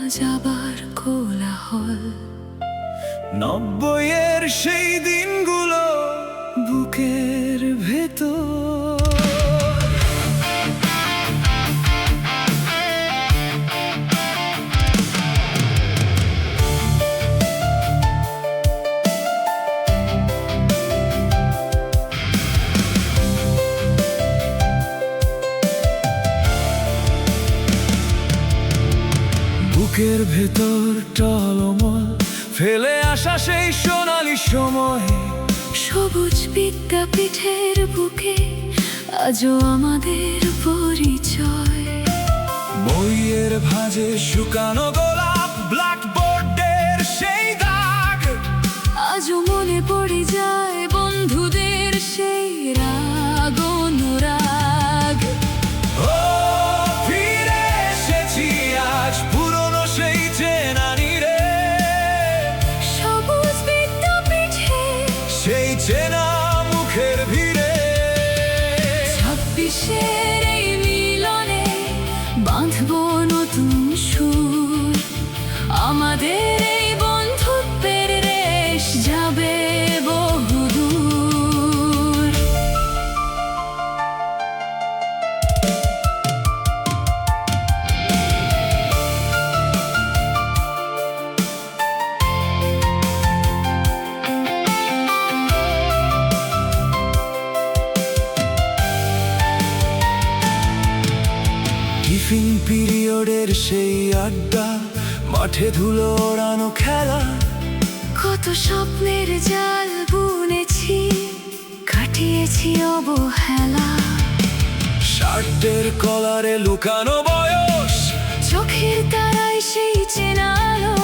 আজ আবার কোলাহল। 90-এর সেই দিনগুলো বুকের ভেতর। বুকের ভেতর টলমল ফেলে আসা সেই সোনালি সময়। সবুজ বিদ্যাপীঠের বুকে আজও আমাদের পরিচয়। বইয়ের ভাঁজে শুকানো গোলাপ, ব্ল্যাকবোর্ডের সেই দাগ, আজও মনে পড়ে যায় বন্ধুদের সেই রাগ অনুরাগ। ও ফিরে এসেছি আজ পুরনো সেই চেনা নীড়ে। সবুজ বিদ্যাপীঠে সেই চেনা মুখের ভিড়ে। 26-এর এই মিলনে বাঁধবো নতুন সুর। আমাদের এই বন্ধুত্বের রেশ যাবে বহুদূর। টিফিন পিরিয়ডের সেই আড্ডা, মাঠে ধুলো ওড়ানো খেলা, কত স্বপ্নের জাল বুনেছি, কাটিয়েছি অবহেলা। শার্টের কলারে লুকানো বয়স, চোখের তারায় সেই চেনা আলো।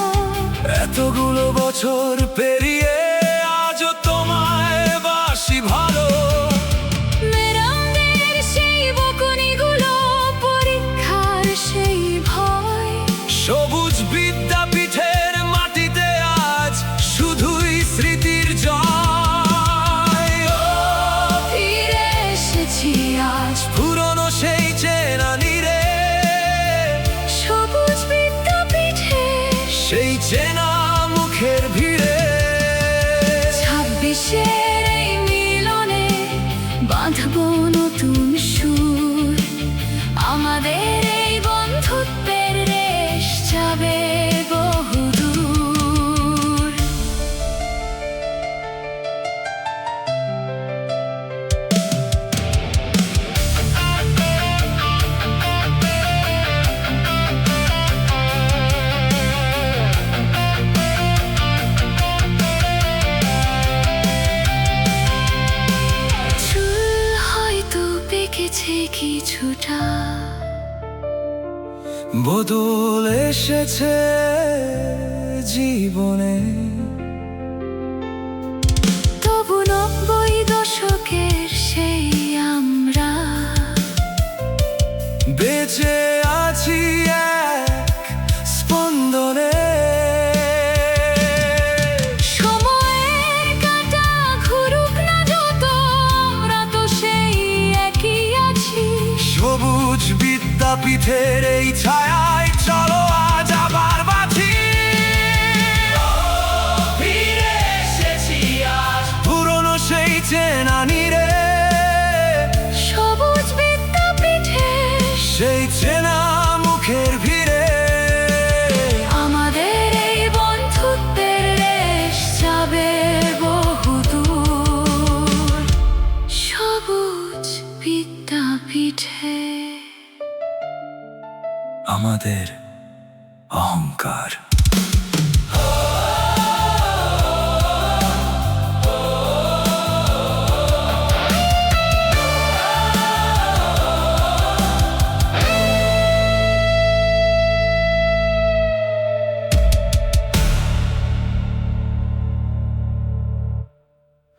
এতগুলো বছর পেরিয়ে আজও তোমায় বাসি ভালো। মেরামদের সেই বকুনিগুলো, পরীক্ষার সেই ভয়। সবুজ বিদ্যাপীঠের মাটিতে আজ শুধুই স্মৃতির জয়। ও ফিরে এসেছি আজ পুরনো সেই চেনা নীড়ে। সবুজ বিদ্যাপীঠে সেই চেনা মুখের ভিড়ে। 26-এর এই মিলনে বাঁধবো নতুন সুর। আমাদের এই বন্ধুত্বের রেশ যাবে বহুদূর। চুল হয়তো পেকেছে কিছুটা, বদল এসেছে জীবনে। তবু 90 দশকের সেই আমরা বেঁচে আছি এক স্পন্দনে। সময়ের কাঁটা ঘুরুক না যত, আমরা তো সেই একই আছি। সবুজ বিদ্যাপীঠের এই ছায়ায় চলো আজ আবার বাঁচি। ফিরে এসেছি আজ পুরনো সেই চেনা নীড়ে। সবুজ বিদ্যাপীঠে সেই চেনা মুখের ভিড়ে। আমাদের এই বন্ধুত্বের রেশ যাবে বহুদূর। সবুজ বিদ্যাপীঠে আমাদের অহংকার।